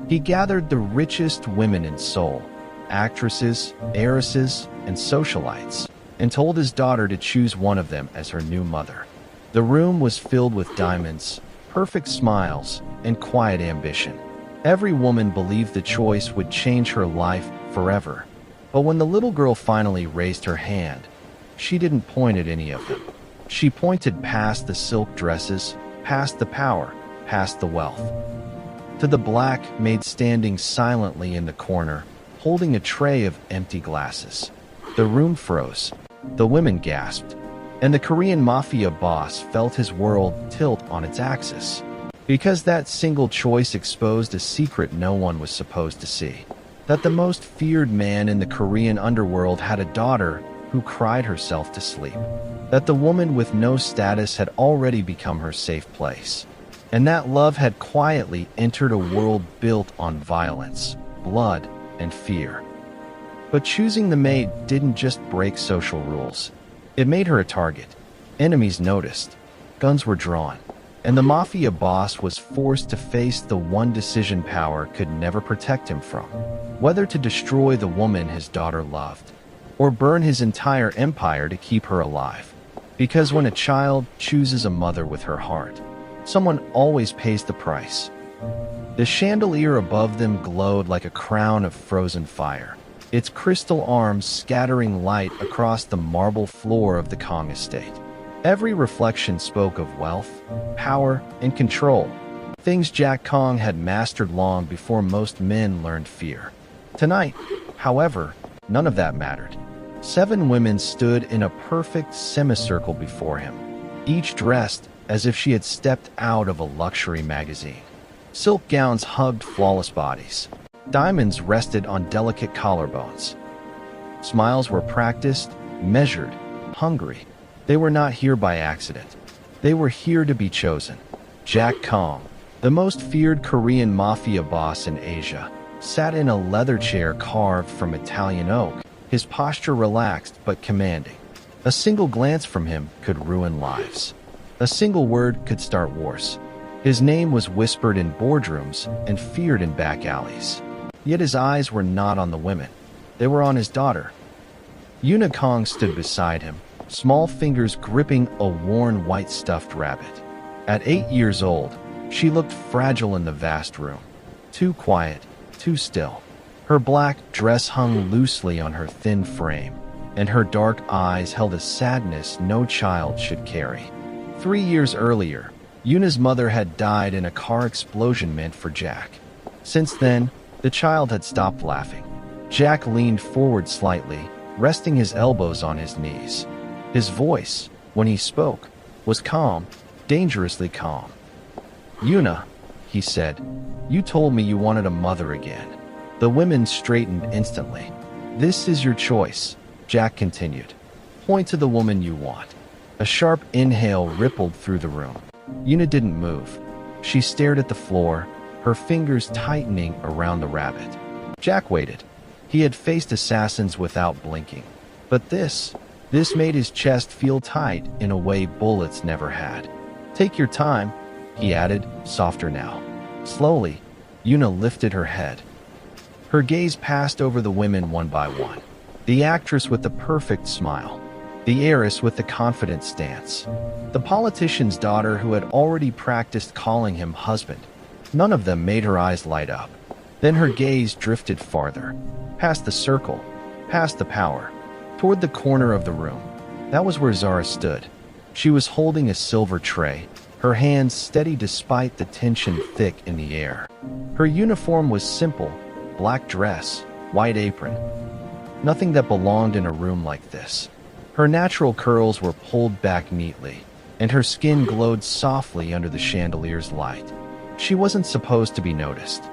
He gathered the richest women in Seoul, actresses, heiresses, and socialites, and told his daughter to choose one of them as her new mother. The room was filled with diamonds, perfect smiles, and quiet ambition. Every woman believed the choice would change her life forever. But when the little girl finally raised her hand, she didn't point at any of them. She pointed past the silk dresses, past the power, past the wealth. To the black maid standing silently in the corner, holding a tray of empty glasses. The room froze. The women gasped. And the Korean Mafia boss felt his world tilt on its axis. Because that single choice exposed a secret no one was supposed to see. That the most feared man in the Korean underworld had a daughter who cried herself to sleep. That the woman with no status had already become her safe place. And that love had quietly entered a world built on violence, blood, and fear. But choosing the maid didn't just break social rules. It made her a target. Enemies noticed. Guns were drawn. And the Mafia boss was forced to face the one decision power could never protect him from. Whether to destroy the woman his daughter loved, or burn his entire empire to keep her alive. Because when a child chooses a mother with her heart, someone always pays the price. The chandelier above them glowed like a crown of frozen fire, its crystal arms scattering light across the marble floor of the Kang estate. Every reflection spoke of wealth, power, and control, things Jack Kang had mastered long before most men learned fear. Tonight, however, none of that mattered. 7 women stood in a perfect semicircle before him, each dressed as if she had stepped out of a luxury magazine. Silk gowns hugged flawless bodies. Diamonds rested on delicate collarbones. Smiles were practiced, measured, hungry. They were not here by accident. They were here to be chosen. Jack Kang, the most feared Korean Mafia boss in Asia, sat in a leather chair carved from Italian oak, his posture relaxed but commanding. A single glance from him could ruin lives. A single word could start wars. His name was whispered in boardrooms and feared in back alleys. Yet his eyes were not on the women. They were on his daughter. Yuna Kang stood beside him, small fingers gripping a worn white stuffed rabbit. At 8 years old, she looked fragile in the vast room. Too quiet, too still. Her black dress hung loosely on her thin frame, and her dark eyes held a sadness no child should carry. 3 years earlier, Yuna's mother had died in a car explosion meant for Jack. Since then, the child had stopped laughing. Jack leaned forward slightly, resting his elbows on his knees. His voice, when he spoke, was calm, dangerously calm. "Yuna," he said, "you told me you wanted a mother again." The women straightened instantly. "This is your choice," Jack continued. "Point to the woman you want." A sharp inhale rippled through the room. Yuna didn't move. She stared at the floor, her fingers tightening around the rabbit. Jack waited. He had faced assassins without blinking. But this made his chest feel tight in a way bullets never had. "Take your time," he added, softer now. Slowly, Yuna lifted her head. Her gaze passed over the women one by one. The actress with the perfect smile. The heiress with the confident stance. The politician's daughter who had already practiced calling him husband. None of them made her eyes light up. Then her gaze drifted farther. Past the circle. Past the power. Toward the corner of the room. That was where Zara stood. She was holding a silver tray, her hands steady despite the tension thick in the air. Her uniform was simple. Black dress, white apron. Nothing that belonged in a room like this. Her natural curls were pulled back neatly, and her skin glowed softly under the chandelier's light. She wasn't supposed to be noticed.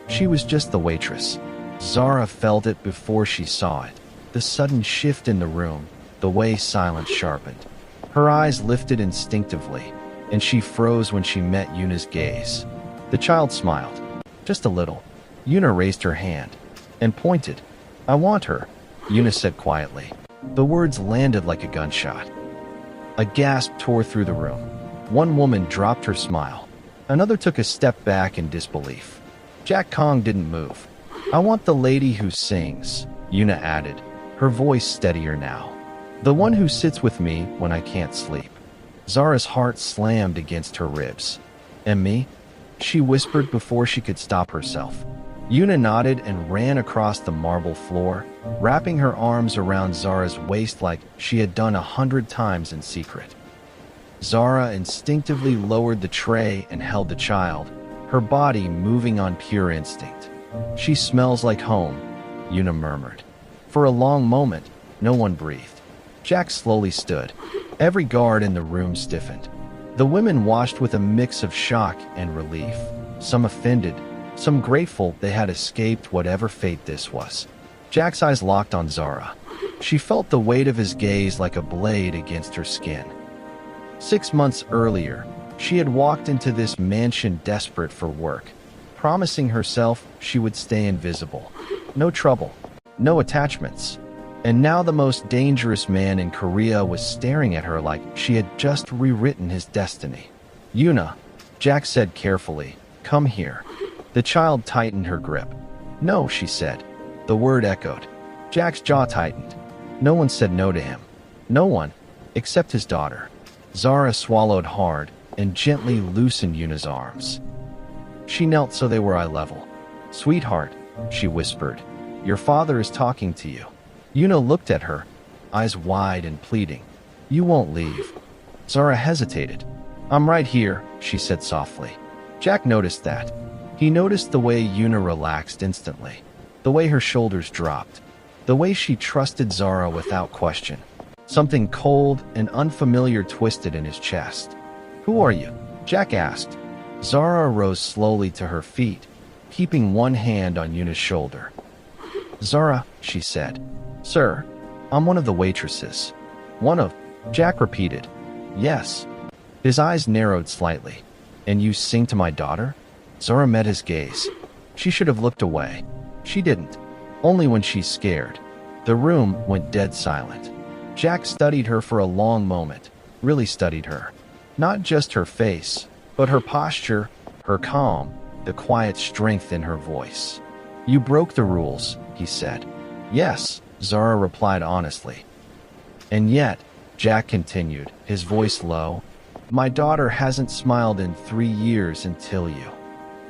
She was just the waitress. Zara felt it before she saw it. The sudden shift in the room, the way silence sharpened. Her eyes lifted instinctively, and she froze when she met Yuna's gaze. The child smiled, just a little. Yuna raised her hand and pointed. "I want her," Yuna said quietly. The words landed like a gunshot. A gasp tore through the room. One woman dropped her smile. Another took a step back in disbelief. Jack Kang didn't move. I want the lady who sings, Yuna added, her voice steadier now. The one who sits with me when I can't sleep. Zara's heart slammed against her ribs. And me? She whispered before she could stop herself. Yuna nodded and ran across the marble floor, wrapping her arms around Zara's waist like she had done 100 times in secret. Zara instinctively lowered the tray and held the child, her body moving on pure instinct. She smells like home, Yuna murmured. For a long moment, no one breathed. Jack slowly stood. Every guard in the room stiffened. The women watched with a mix of shock and relief, some offended, some grateful they had escaped whatever fate this was. Jack's eyes locked on Zara. She felt the weight of his gaze like a blade against her skin. 6 months earlier, she had walked into this mansion desperate for work, promising herself she would stay invisible. No trouble, no attachments. And now the most dangerous man in Korea was staring at her like she had just rewritten his destiny. Yuna, Jack said carefully, come here. The child tightened her grip. No, she said. The word echoed. Jack's jaw tightened. No one said no to him. No one, except his daughter. Zara swallowed hard and gently loosened Yuna's arms. She knelt so they were eye level. Sweetheart, she whispered, your father is talking to you. Yuna looked at her, eyes wide and pleading. You won't leave. Zara hesitated. I'm right here, she said softly. Jack noticed that. He noticed the way Yuna relaxed instantly, the way her shoulders dropped, the way she trusted Zara without question. Something cold and unfamiliar twisted in his chest. Who are you? Jack asked. Zara rose slowly to her feet, keeping one hand on Yuna's shoulder. Zara, she said. Sir, I'm one of the waitresses. One of, Jack repeated. Yes. His eyes narrowed slightly. And you sing to my daughter? Zara met his gaze. She should have looked away. She didn't. Only when she's scared. The room went dead silent. Jack studied her for a long moment, really studied her. Not just her face, but her posture, her calm, the quiet strength in her voice. You broke the rules, he said. Yes, Zara replied honestly. And yet, Jack continued, his voice low, my daughter hasn't smiled in 3 years until you.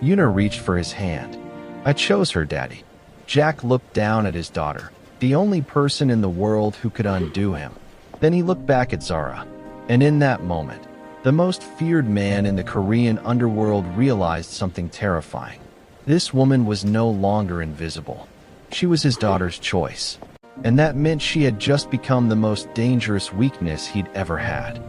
Yuna reached for his hand. I chose her, Daddy. Jack looked down at his daughter, the only person in the world who could undo him. Then he looked back at Zara. And in that moment, the most feared man in the Korean underworld realized something terrifying. This woman was no longer invisible. She was his daughter's choice. And that meant she had just become the most dangerous weakness he'd ever had.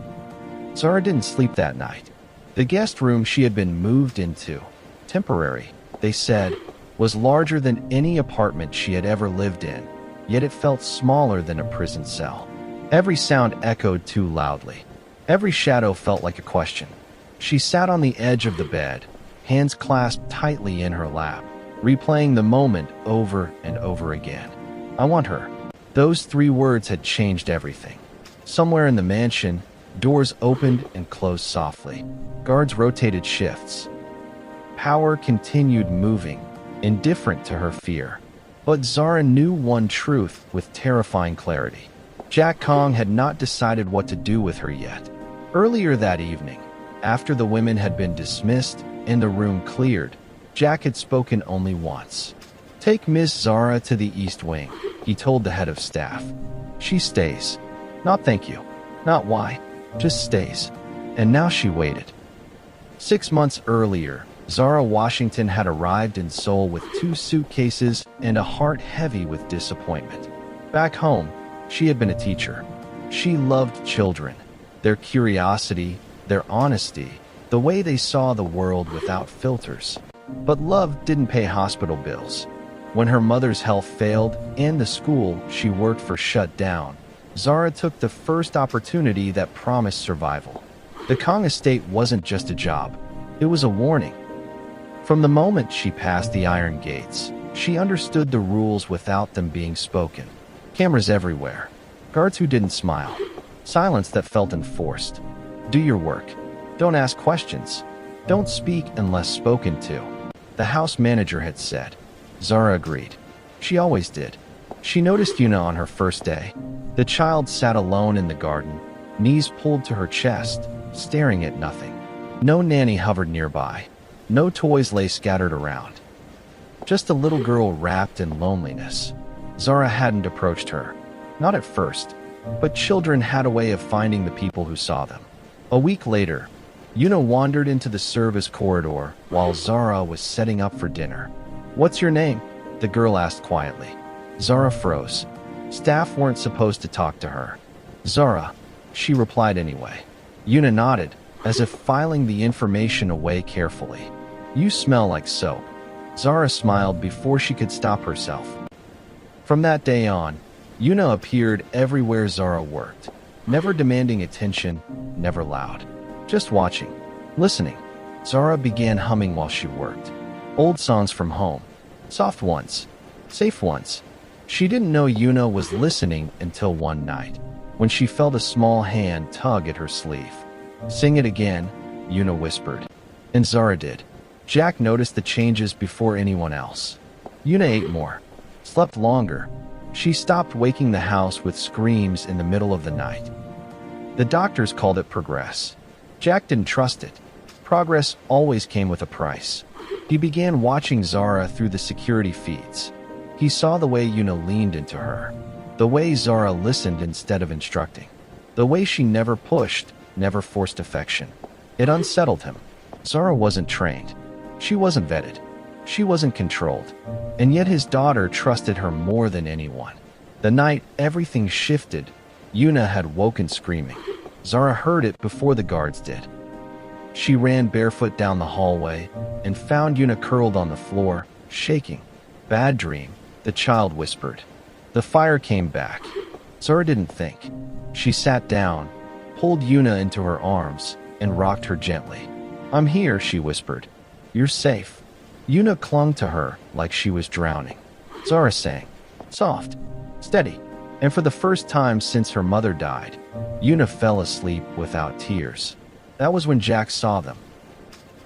Zara didn't sleep that night. The guest room she had been moved into, temporary, they said, was larger than any apartment she had ever lived in, yet it felt smaller than a prison cell. Every sound echoed too loudly. Every shadow felt like a question. She sat on the edge of the bed, hands clasped tightly in her lap, replaying the moment over and over again. I want her. Those 3 words had changed everything. Somewhere in the mansion, doors opened and closed softly. Guards rotated shifts. Power continued moving, indifferent to her fear. But Zara knew one truth with terrifying clarity. Jack Kang had not decided what to do with her yet. Earlier that evening, after the women had been dismissed and the room cleared, Jack had spoken only once. Take Miss Zara to the East Wing, he told the head of staff. She stays. Not thank you. Not why. Just stays. And now she waited. 6 months earlier, Zara Washington had arrived in Seoul with 2 suitcases and a heart heavy with disappointment. Back home, she had been a teacher. She loved children, their curiosity, their honesty, the way they saw the world without filters. But love didn't pay hospital bills. When her mother's health failed and the school she worked for shut down, Zara took the first opportunity that promised survival. The Kang estate wasn't just a job. It was a warning. From the moment she passed the iron gates, she understood the rules without them being spoken. Cameras everywhere. Guards who didn't smile. Silence that felt enforced. Do your work. Don't ask questions. Don't speak unless spoken to. the house manager had said. Zara agreed. She always did. She noticed Yuna on her first day. The child sat alone in the garden, knees pulled to her chest, staring at nothing. No nanny hovered nearby. No toys lay scattered around. Just a little girl wrapped in loneliness. Zara hadn't approached her. Not at first. But children had a way of finding the people who saw them. A week later, Yuna wandered into the service corridor while Zara was setting up for dinner. "What's your name?" the girl asked quietly. Zara froze. Staff weren't supposed to talk to her. "Zara," she replied anyway. Yuna nodded, as if filing the information away carefully. "You smell like soap." Zara smiled before she could stop herself. From that day on, Yuna appeared everywhere Zara worked, never demanding attention, never loud. Just watching, listening. Zara began humming while she worked. Old songs from home. Soft ones. Safe ones. She didn't know Yuna was listening until one night, when she felt a small hand tug at her sleeve. "Sing it again," Yuna whispered. And Zara did. Jack noticed the changes before anyone else. Yuna ate more. Slept longer. She stopped waking the house with screams in the middle of the night. The doctors called it progress. Jack didn't trust it. Progress always came with a price. He began watching Zara through the security feeds. He saw the way Yuna leaned into her. The way Zara listened instead of instructing. The way she never pushed, never forced affection. It unsettled him. Zara wasn't trained. She wasn't vetted. She wasn't controlled. And yet his daughter trusted her more than anyone. The night everything shifted, Yuna had woken screaming. Zara heard it before the guards did. She ran barefoot down the hallway and found Yuna curled on the floor, shaking. "Bad dream," the child whispered. The fire came back. Zara didn't think. She sat down, pulled Yuna into her arms, and rocked her gently. "I'm here," she whispered. "You're safe." Yuna clung to her like she was drowning. Zara sang, soft, steady, and for the first time since her mother died, Yuna fell asleep without tears. That was when Jack saw them.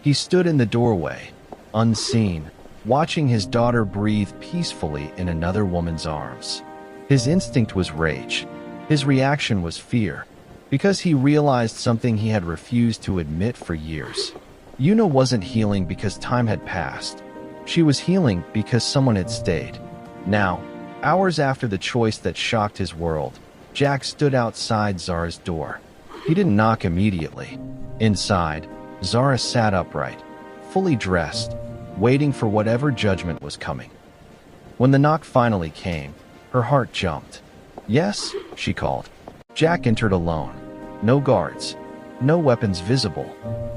He stood in the doorway, unseen, watching his daughter breathe peacefully in another woman's arms. His instinct was rage. His reaction was fear, because he realized something he had refused to admit for years. Yuna wasn't healing because time had passed. She was healing because someone had stayed. Now, hours after the choice that shocked his world, Jack stood outside Zara's door. He didn't knock immediately. Inside, Zara sat upright, fully dressed, waiting for whatever judgment was coming. When the knock finally came, her heart jumped. "Yes," she called. Jack entered alone. No guards. No weapons visible.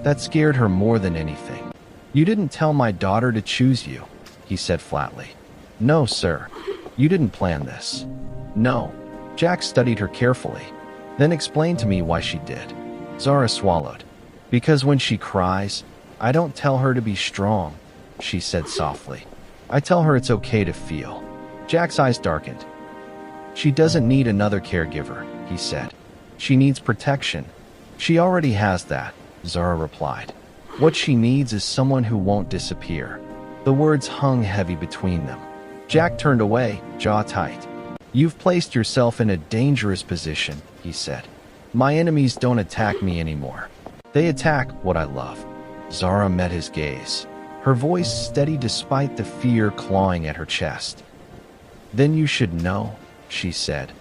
That scared her more than anything. "You didn't tell my daughter to choose you," he said flatly. "No, sir. You didn't plan this." "No." Jack studied her carefully, then explained to me why she did. Zara swallowed. "Because when she cries, I don't tell her to be strong," she said softly. "I tell her it's okay to feel." Jack's eyes darkened. "She doesn't need another caregiver," he said. "She needs protection." "She already has that," Zara replied. "What she needs is someone who won't disappear." The words hung heavy between them. Jack turned away, jaw tight. "You've placed yourself in a dangerous position," he said. "My enemies don't attack me anymore. They attack what I love." Zara met his gaze, her voice steady despite the fear clawing at her chest. "Then you should know," she said.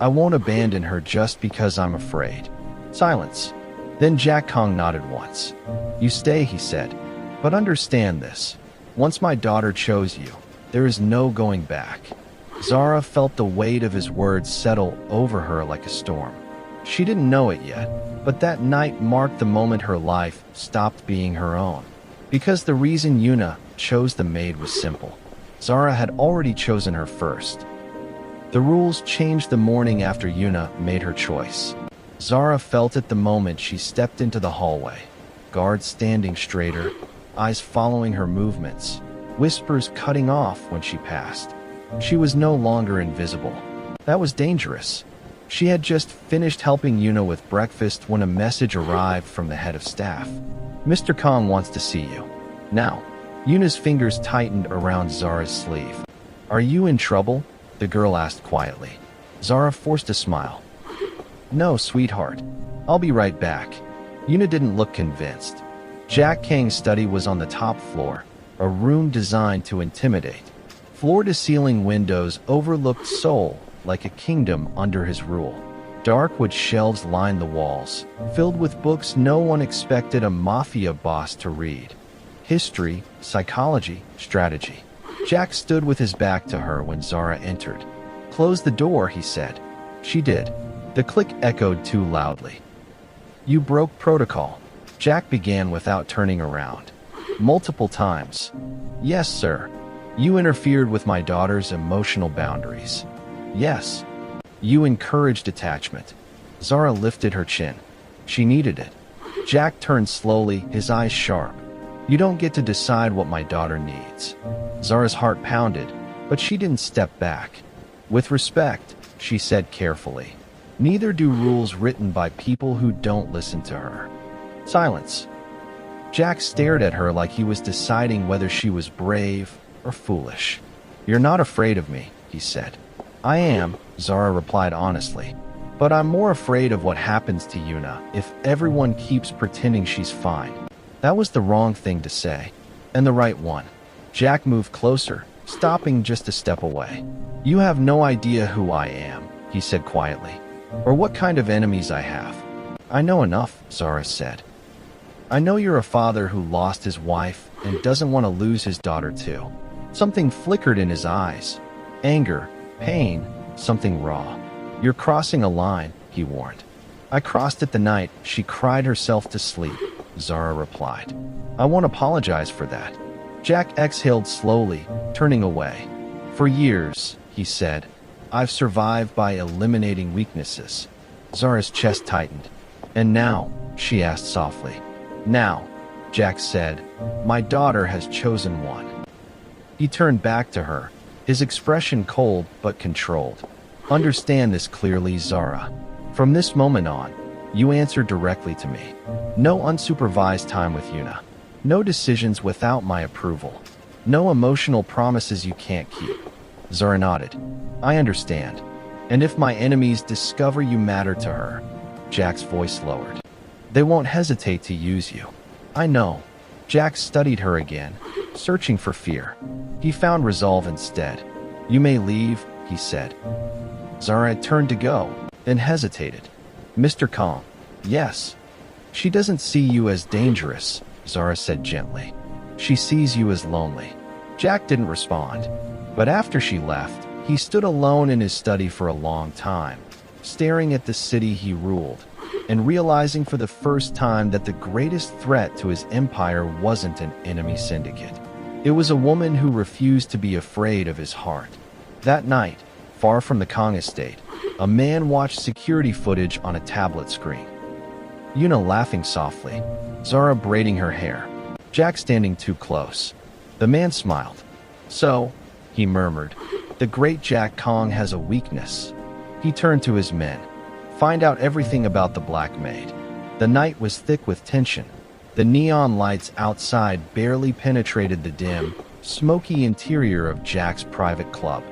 "I won't abandon her just because I'm afraid." Silence. Then Jack Kang nodded once. "You stay," he said. "But understand this. Once my daughter chose you, there is no going back." Zara felt the weight of his words settle over her like a storm. She didn't know it yet, but that night marked the moment her life stopped being her own. Because the reason Yuna chose the maid was simple. Zara had already chosen her first. The rules changed the morning after Yuna made her choice. Zara felt it the moment she stepped into the hallway. Guards standing straighter, eyes following her movements, whispers cutting off when she passed. She was no longer invisible. That was dangerous. She had just finished helping Yuna with breakfast when a message arrived from the head of staff. "Mr. Kang wants to see you." Now. Yuna's fingers tightened around Zara's sleeve. "Are you in trouble?" the girl asked quietly. Zara forced a smile. "No, sweetheart. I'll be right back." Yuna didn't look convinced. Jack Kang's study was on the top floor, a room designed to intimidate. Floor-to-ceiling windows overlooked Seoul like a kingdom under his rule. Dark wood shelves lined the walls, filled with books no one expected a mafia boss to read. History, psychology, strategy. Jack stood with his back to her when Zara entered. "Close the door," he said. She did. The click echoed too loudly. "You broke protocol," Jack began without turning around. "Multiple times." "Yes, sir." "You interfered with my daughter's emotional boundaries." "Yes." "You encouraged attachment." Zara lifted her chin. She needed it. Jack turned slowly, his eyes sharp. "You don't get to decide what my daughter needs." Zara's heart pounded, but she didn't step back. "With respect," she said carefully. "Neither do rules written by people who don't listen to her." Silence. Jack stared at her like he was deciding whether she was brave or foolish. "You're not afraid of me," he said. "I am," Zara replied honestly. "But I'm more afraid of what happens to Yuna if everyone keeps pretending she's fine." That was the wrong thing to say, and the right one. Jack moved closer, stopping just a step away. "You have no idea who I am," he said quietly, "or what kind of enemies I have." "I know enough," Zara said. "I know you're a father who lost his wife and doesn't want to lose his daughter too." Something flickered in his eyes. Anger, pain, something raw. "You're crossing a line," he warned. "I crossed it the night she cried herself to sleep," Zara replied. "I won't apologize for that." Jack exhaled slowly, turning away. "For years," he said, "I've survived by eliminating weaknesses." Zara's chest tightened. "And now?" she asked softly. "Now," Jack said, "my daughter has chosen one." He turned back to her, his expression cold but controlled. "Understand this clearly, Zara. From this moment on, you answer directly to me. No unsupervised time with Yuna. No decisions without my approval. No emotional promises you can't keep." Zara nodded. "I understand. And if my enemies discover you matter to her," Jack's voice lowered, "they won't hesitate to use you." "I know." Jack studied her again, searching for fear. He found resolve instead. "You may leave," he said. Zara turned to go, then hesitated. "Mr. Kang." "Yes." "She doesn't see you as dangerous," Zara said gently. "She sees you as lonely." Jack didn't respond. But after she left, he stood alone in his study for a long time, staring at the city he ruled, and realizing for the first time that the greatest threat to his empire wasn't an enemy syndicate. It was a woman who refused to be afraid of his heart. That night, far from the Kang estate, a man watched security footage on a tablet screen. Yuna laughing softly, Zara braiding her hair, Jack standing too close. The man smiled. "So," he murmured, "the great Jack Kang has a weakness." He turned to his men. "Find out everything about the Black Maid." The night was thick with tension. The neon lights outside barely penetrated the dim, smoky interior of Jack's private club.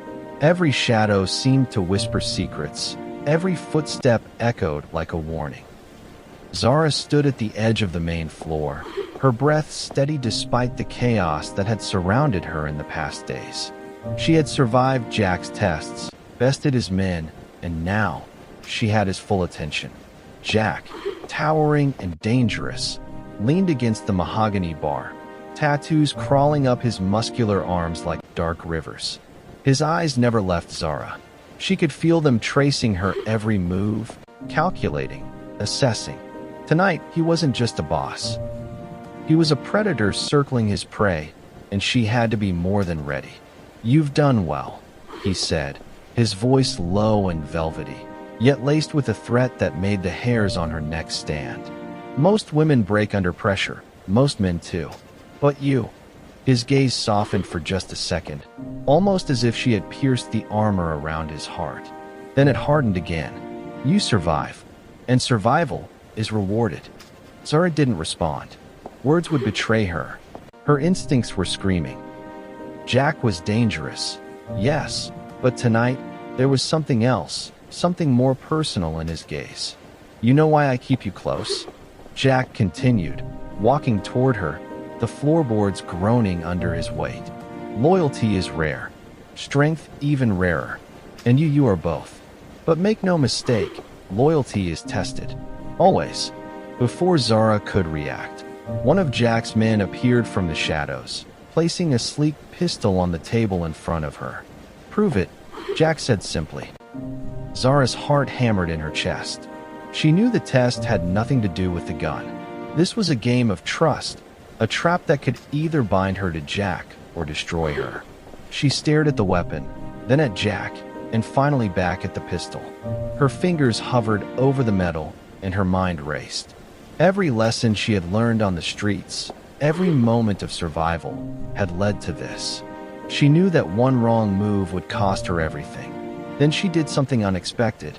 Every shadow seemed to whisper secrets. Every footstep echoed like a warning. Zara stood at the edge of the main floor, her breath steady despite the chaos that had surrounded her in the past days. She had survived Jack's tests, bested his men, and now she had his full attention. Jack, towering and dangerous, leaned against the mahogany bar, tattoos crawling up his muscular arms like dark rivers. His eyes never left Zara. She could feel them tracing her every move, calculating, assessing. Tonight, he wasn't just a boss. He was a predator circling his prey, and she had to be more than ready. "You've done well," he said, his voice low and velvety, yet laced with a threat that made the hairs on her neck stand. "Most women break under pressure, most men too. But you..." His gaze softened for just a second, almost as if she had pierced the armor around his heart. Then it hardened again. "You survive, and survival is rewarded." Zara didn't respond. Words would betray her. Her instincts were screaming. Jack was dangerous, yes, but tonight there was something else, something more personal in his gaze. You know why I keep you close? Jack continued, walking toward her, the floorboards groaning under his weight. Loyalty is rare, strength even rarer, and you are both. But make no mistake, loyalty is tested. Always. Before Zara could react, one of Jack's men appeared from the shadows, placing a sleek pistol on the table in front of her. Prove it, Jack said simply. Zara's heart hammered in her chest. She knew the test had nothing to do with the gun. This was a game of trust, a trap that could either bind her to Jack or destroy her. She stared at the weapon, then at Jack, and finally back at the pistol. Her fingers hovered over the metal, and her mind raced. Every lesson she had learned on the streets, every moment of survival, had led to this. She knew that one wrong move would cost her everything. Then she did something unexpected.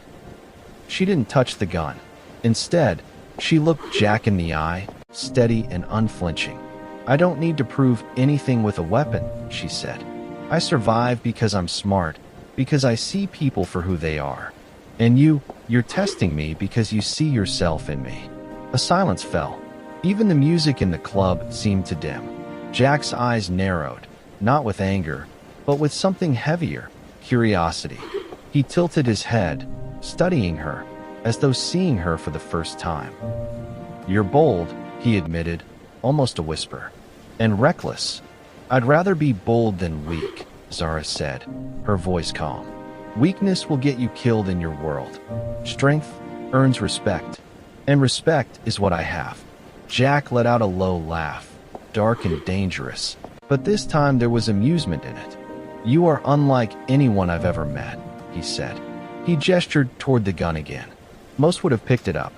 She didn't touch the gun. Instead, she looked Jack in the eye, steady and unflinching. I don't need to prove anything with a weapon, she said. I survive because I'm smart, because I see people for who they are. And you're testing me because you see yourself in me. A silence fell. Even the music in the club seemed to dim. Jack's eyes narrowed, not with anger, but with something heavier, curiosity. He tilted his head, studying her, as though seeing her for the first time. You're bold, he admitted, almost a whisper. And reckless. I'd rather be bold than weak, Zara said, her voice calm. Weakness will get you killed in your world. Strength earns respect. And respect is what I have. Jack let out a low laugh, dark and dangerous, but this time there was amusement in it. You are unlike anyone I've ever met, he said. He gestured toward the gun again. Most would have picked it up.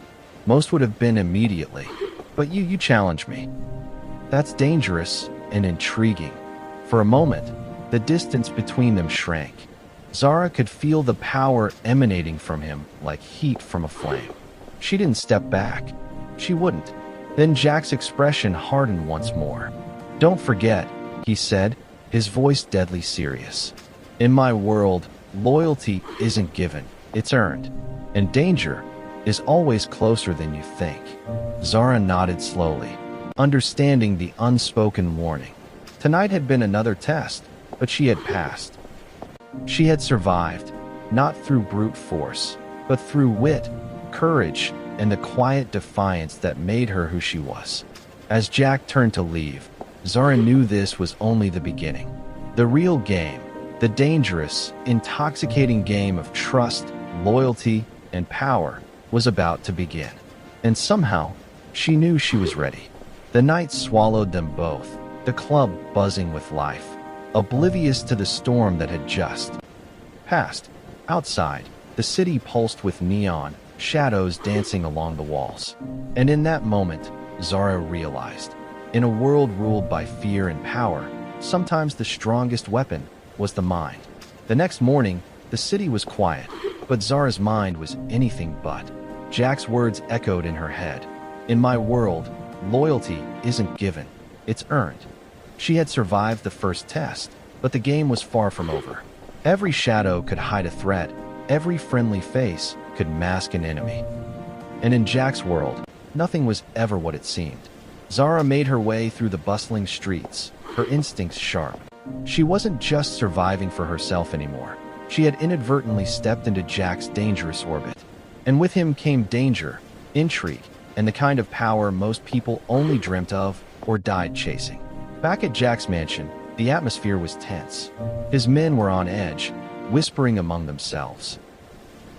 Most would have been immediately. But you challenge me. That's dangerous and intriguing. For a moment, the distance between them shrank. Zara could feel the power emanating from him like heat from a flame. She didn't step back. She wouldn't. Then Jack's expression hardened once more. Don't forget, he said, his voice deadly serious. In my world, loyalty isn't given, it's earned. And danger is always closer than you think. Zara nodded slowly, understanding the unspoken warning. Tonight had been another test, but she had passed. She had survived, not through brute force, but through wit, courage, and the quiet defiance that made her who she was. As Jack turned to leave, Zara knew this was only the beginning. The real game, the dangerous, intoxicating game of trust, loyalty, and power, was about to begin. And somehow, she knew she was ready. The night swallowed them both, the club buzzing with life, oblivious to the storm that had just passed. Outside, the city pulsed with neon, shadows dancing along the walls. And in that moment, Zara realized, in a world ruled by fear and power, sometimes the strongest weapon was the mind. The next morning, the city was quiet, but Zara's mind was anything but. Jack's words echoed in her head. In my world, loyalty isn't given, it's earned. She had survived the first test, but the game was far from over. Every shadow could hide a threat, every friendly face could mask an enemy. And in Jack's world, nothing was ever what it seemed. Zara made her way through the bustling streets, her instincts sharp. She wasn't just surviving for herself anymore. She had inadvertently stepped into Jack's dangerous orbit. And with him came danger, intrigue, and the kind of power most people only dreamt of or died chasing. Back at Jack's mansion, the atmosphere was tense. His men were on edge, whispering among themselves.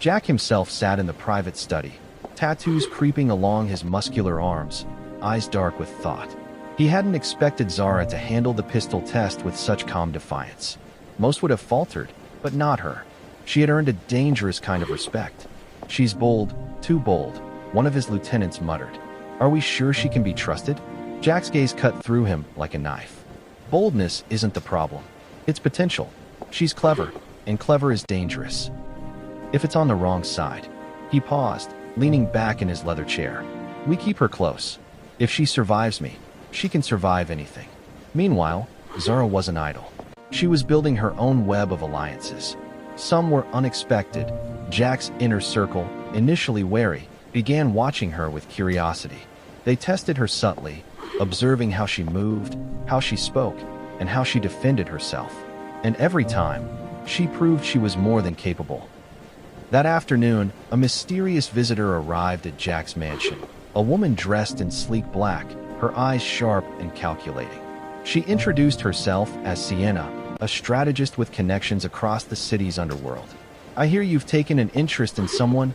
Jack himself sat in the private study, tattoos creeping along his muscular arms, eyes dark with thought. He hadn't expected Zara to handle the pistol test with such calm defiance. Most would have faltered, but not her. She had earned a dangerous kind of respect. She's bold, too bold, one of his lieutenants muttered. Are we sure she can be trusted? Jack's gaze cut through him like a knife. Boldness isn't the problem. It's potential. She's clever, and clever is dangerous. If it's on the wrong side. He paused, leaning back in his leather chair. We keep her close. If she survives me, she can survive anything. Meanwhile, Zara wasn't idle. She was building her own web of alliances. Some were unexpected. Jack's inner circle, initially wary, began watching her with curiosity. They tested her subtly, observing how she moved, how she spoke, and how she defended herself. And every time, she proved she was more than capable. That afternoon, a mysterious visitor arrived at Jack's mansion. A woman dressed in sleek black, her eyes sharp and calculating. She introduced herself as Sienna, a strategist with connections across the city's underworld. "I hear you've taken an interest in someone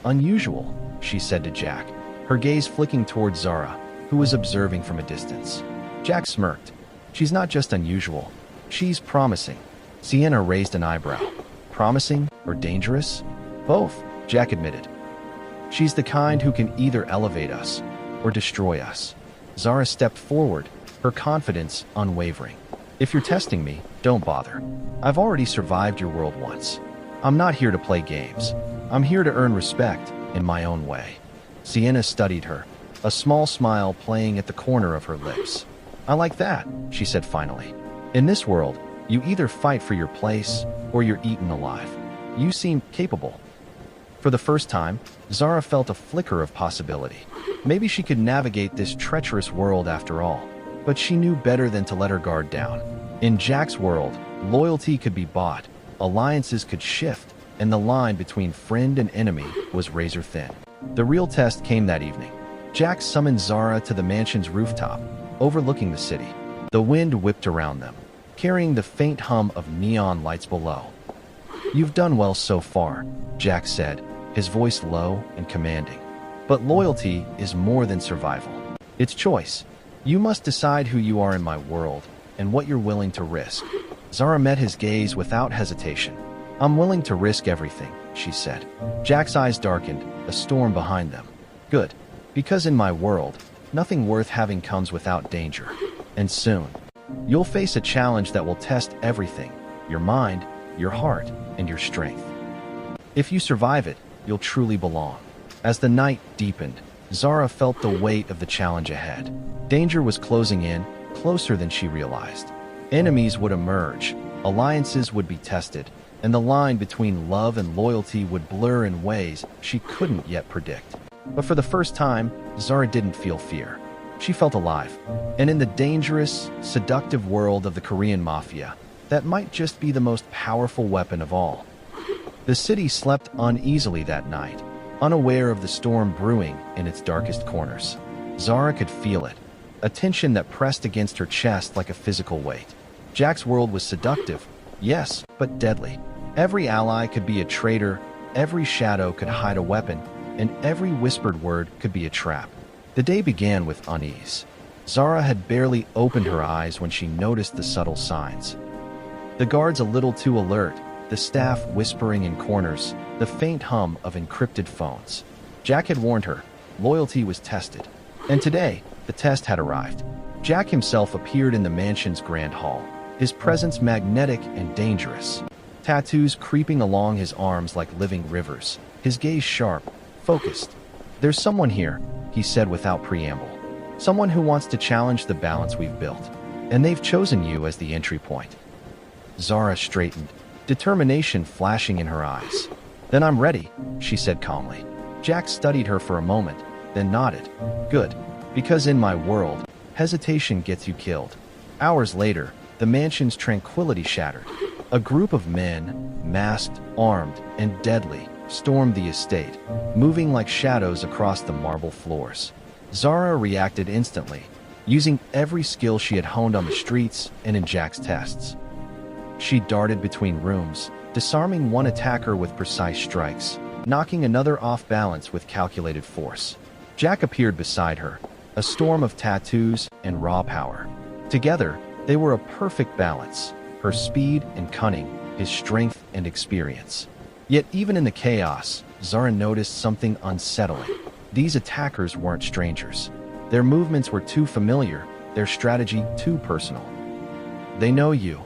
unusual," she said to Jack, her gaze flicking towards Zara, who was observing from a distance. Jack smirked. "She's not just unusual. She's promising." Sienna raised an eyebrow. "Promising or dangerous?" "Both," Jack admitted. "She's the kind who can either elevate us or destroy us." Zara stepped forward, her confidence unwavering. "If you're testing me, don't bother. I've already survived your world once. I'm not here to play games. I'm here to earn respect in my own way." Sienna studied her, a small smile playing at the corner of her lips. "I like that," she said finally. "In this world, you either fight for your place or you're eaten alive. You seem capable." For the first time, Zara felt a flicker of possibility. Maybe she could navigate this treacherous world after all. But she knew better than to let her guard down. In Jack's world, loyalty could be bought, alliances could shift, and the line between friend and enemy was razor thin. The real test came that evening. Jack summoned Zara to the mansion's rooftop, overlooking the city. The wind whipped around them, carrying the faint hum of neon lights below. "You've done well so far," Jack said, his voice low and commanding. "But loyalty is more than survival. It's choice. You must decide who you are in my world and what you're willing to risk." Zara met his gaze without hesitation. "I'm willing to risk everything," she said. Jack's eyes darkened, a storm behind them. "Good. Because in my world, nothing worth having comes without danger. And soon, you'll face a challenge that will test everything: your mind, your heart, and your strength. If you survive it, you'll truly belong." As the night deepened, Zara felt the weight of the challenge ahead. Danger was closing in, closer than she realized. Enemies would emerge, alliances would be tested, and the line between love and loyalty would blur in ways she couldn't yet predict. But for the first time, Zara didn't feel fear. She felt alive. And in the dangerous, seductive world of the Korean Mafia, that might just be the most powerful weapon of all. The city slept uneasily that night, unaware of the storm brewing in its darkest corners. Zara could feel it, a tension that pressed against her chest like a physical weight. Jack's world was seductive, yes, but deadly. Every ally could be a traitor, every shadow could hide a weapon, and every whispered word could be a trap. The day began with unease. Zara had barely opened her eyes when she noticed the subtle signs. The guards a little too alert, the staff whispering in corners, the faint hum of encrypted phones. Jack had warned her, loyalty was tested. And today, the test had arrived. Jack himself appeared in the mansion's grand hall, his presence magnetic and dangerous. Tattoos creeping along his arms like living rivers, his gaze sharp, focused. "There's someone here," he said without preamble. "Someone who wants to challenge the balance we've built. And they've chosen you as the entry point." Zara straightened, determination flashing in her eyes. "Then I'm ready," she said calmly. Jack studied her for a moment, then nodded. "Good. Because in my world, hesitation gets you killed." Hours later, the mansion's tranquility shattered. A group of men, masked, armed, and deadly, stormed the estate, moving like shadows across the marble floors. Zara reacted instantly, using every skill she had honed on the streets and in Jack's tests. She darted between rooms, disarming one attacker with precise strikes, knocking another off balance with calculated force. Jack appeared beside her, a storm of tattoos and raw power. Together, they were a perfect balance, her speed and cunning, his strength and experience. Yet even in the chaos, Zara noticed something unsettling. These attackers weren't strangers. Their movements were too familiar, their strategy too personal. "They know you,"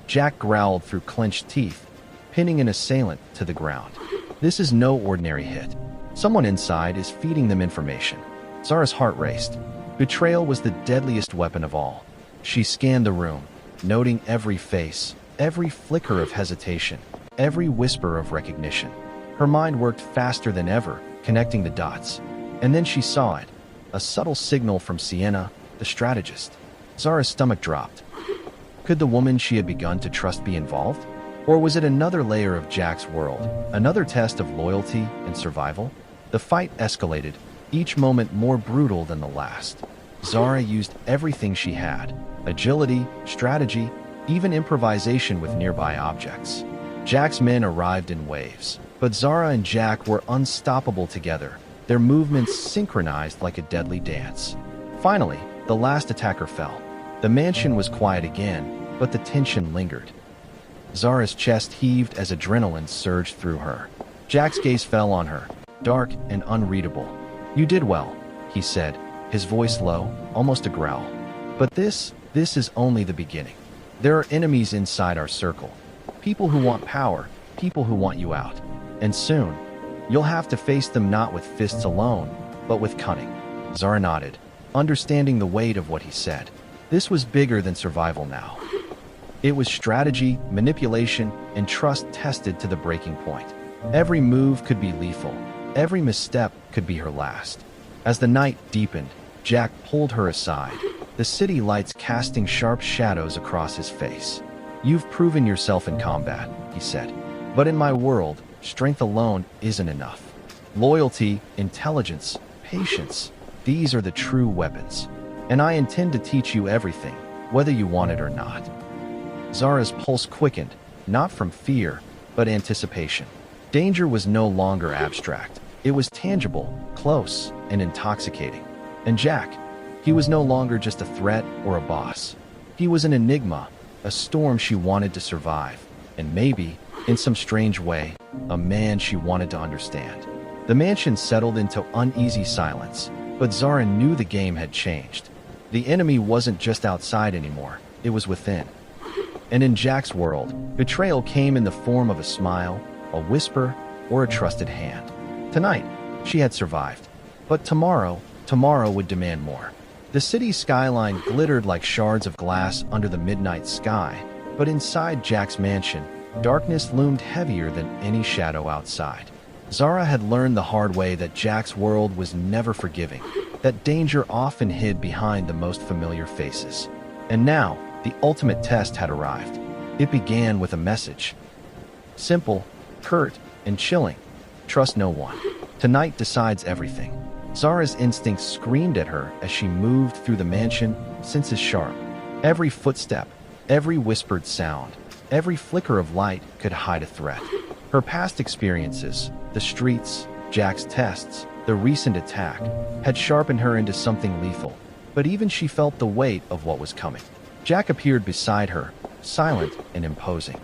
Jack growled through clenched teeth, pinning an assailant to the ground. "This is no ordinary hit. Someone inside is feeding them information." Zara's heart raced. Betrayal was the deadliest weapon of all. She scanned the room, noting every face, every flicker of hesitation, every whisper of recognition. Her mind worked faster than ever, connecting the dots. And then she saw it, a subtle signal from Sienna, the strategist. Zara's stomach dropped. Could the woman she had begun to trust be involved? Or was it another layer of Jack's world, another test of loyalty and survival? The fight escalated, each moment more brutal than the last. Zara used everything she had: agility, strategy, even improvisation with nearby objects. Jack's men arrived in waves, but Zara and Jack were unstoppable together, their movements synchronized like a deadly dance. Finally, the last attacker fell. The mansion was quiet again, but the tension lingered. Zara's chest heaved as adrenaline surged through her. Jack's gaze fell on her, dark and unreadable. "You did well," he said, his voice low, almost a growl. "But this is only the beginning. There are enemies inside our circle. People who want power, people who want you out. And soon, you'll have to face them not with fists alone, but with cunning." Zara nodded, understanding the weight of what he said. This was bigger than survival now. It was strategy, manipulation, and trust tested to the breaking point. Every move could be lethal. Every misstep could be her last. As the night deepened, Jack pulled her aside, the city lights casting sharp shadows across his face. "You've proven yourself in combat," he said. "But in my world, strength alone isn't enough. Loyalty, intelligence, patience, these are the true weapons. And I intend to teach you everything, whether you want it or not." Zara's pulse quickened, not from fear, but anticipation. Danger was no longer abstract. It was tangible, close, and intoxicating. And Jack, he was no longer just a threat or a boss. He was an enigma, a storm she wanted to survive, and maybe, in some strange way, a man she wanted to understand. The mansion settled into uneasy silence, but Zara knew the game had changed. The enemy wasn't just outside anymore, it was within. And in Jack's world, betrayal came in the form of a smile, a whisper, or a trusted hand. Tonight, she had survived. But tomorrow would demand more. The city's skyline glittered like shards of glass under the midnight sky, but inside Jack's mansion, darkness loomed heavier than any shadow outside. Zara had learned the hard way that Jack's world was never forgiving, that danger often hid behind the most familiar faces. And now, the ultimate test had arrived. It began with a message. Simple, curt, and chilling. Trust no one. Tonight decides everything. Zara's instincts screamed at her as she moved through the mansion, senses sharp. Every footstep, every whispered sound, every flicker of light could hide a threat. Her past experiences, the streets, Jack's tests, the recent attack, had sharpened her into something lethal, but even she felt the weight of what was coming. Jack appeared beside her, silent and imposing.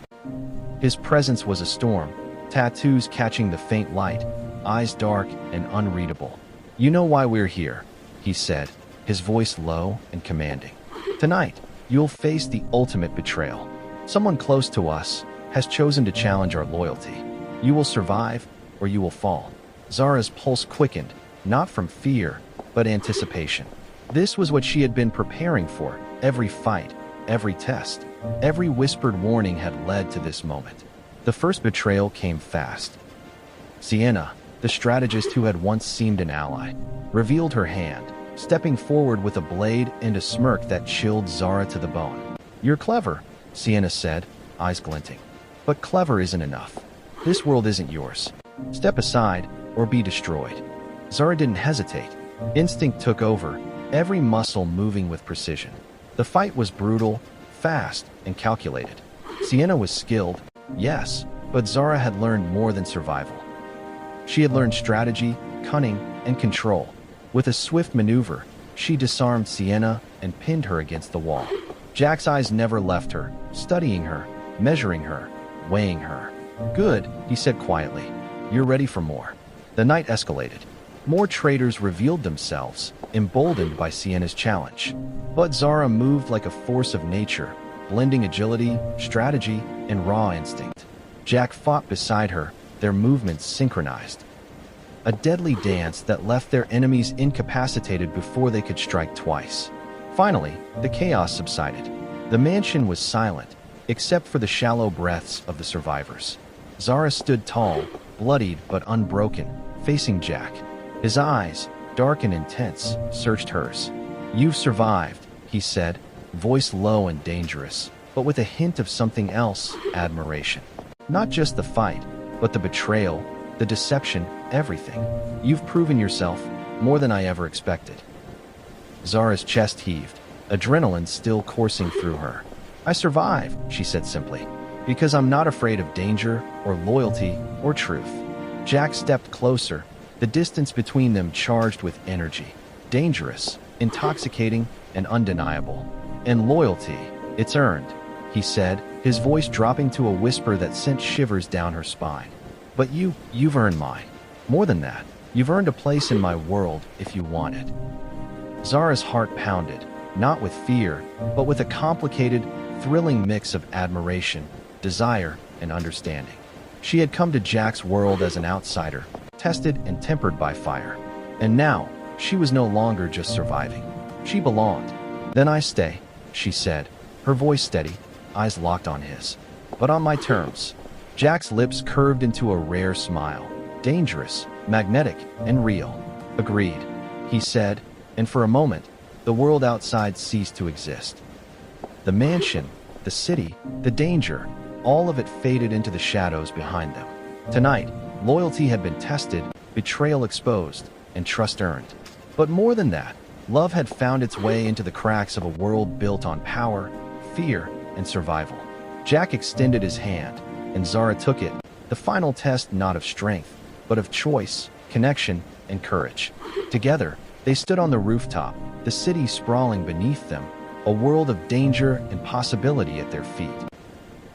His presence was a storm, tattoos catching the faint light, eyes dark and unreadable. "You know why we're here," he said, his voice low and commanding. "Tonight, you'll face the ultimate betrayal. Someone close to us has chosen to challenge our loyalty. You will survive, or you will fall." Zara's pulse quickened, not from fear, but anticipation. This was what she had been preparing for. Every fight, every test, every whispered warning had led to this moment. The first betrayal came fast. Sienna, the strategist who had once seemed an ally, revealed her hand, stepping forward with a blade and a smirk that chilled Zara to the bone. "You're clever," Sienna said, eyes glinting. "But clever isn't enough. This world isn't yours. Step aside, or be destroyed." Zara didn't hesitate. Instinct took over, every muscle moving with precision. The fight was brutal, fast, and calculated. Sienna was skilled, yes, but Zara had learned more than survival. She had learned strategy, cunning, and control. With a swift maneuver, she disarmed Sienna and pinned her against the wall. Jack's eyes never left her, studying her, measuring her, weighing her. "Good," he said quietly. "You're ready for more." The night escalated. More traitors revealed themselves, emboldened by Sienna's challenge. But Zara moved like a force of nature, blending agility, strategy, and raw instinct. Jack fought beside her, their movements synchronized. A deadly dance that left their enemies incapacitated before they could strike twice. Finally, the chaos subsided. The mansion was silent, except for the shallow breaths of the survivors. Zara stood tall, bloodied but unbroken, facing Jack. His eyes, dark and intense, searched hers. "You've survived," he said, voice low and dangerous, but with a hint of something else, admiration. "Not just the fight, but the betrayal, the deception, everything. You've proven yourself, more than I ever expected." Zara's chest heaved, adrenaline still coursing through her. "I survived," she said simply, "because I'm not afraid of danger or loyalty or truth." Jack stepped closer, the distance between them charged with energy. Dangerous, intoxicating, and undeniable. "And loyalty, it's earned," he said, his voice dropping to a whisper that sent shivers down her spine. "But you've earned mine. More than that, you've earned a place in my world if you want it." Zara's heart pounded, not with fear, but with a complicated, thrilling mix of admiration, desire, and understanding. She had come to Jack's world as an outsider, tested and tempered by fire. And now, she was no longer just surviving. She belonged. "Then I stay," she said, her voice steady, eyes locked on his. "But on my terms." Jack's lips curved into a rare smile. "Dangerous, magnetic, and real." "Agreed," he said, and for a moment, the world outside ceased to exist. The mansion, the city, the danger, all of it faded into the shadows behind them. Tonight, loyalty had been tested, betrayal exposed, and trust earned. But more than that, love had found its way into the cracks of a world built on power, fear, and survival. Jack extended his hand, and Zara took it, the final test not of strength, but of choice, connection, and courage. Together, they stood on the rooftop, the city sprawling beneath them, a world of danger and possibility at their feet.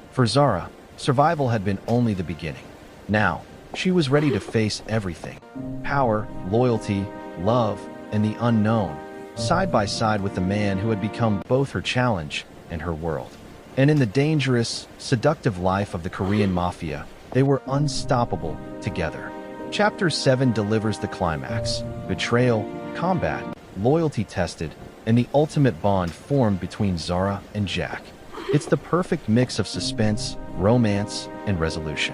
For Zara, survival had been only the beginning. Now, she was ready to face everything: power, loyalty, love, and the unknown, side by side with the man who had become both her challenge and her world. And in the dangerous, seductive life of the Korean Mafia, they were unstoppable together. Chapter 7 delivers the climax: betrayal, combat, loyalty tested, and the ultimate bond formed between Zara and Jack. It's the perfect mix of suspense, romance, and resolution.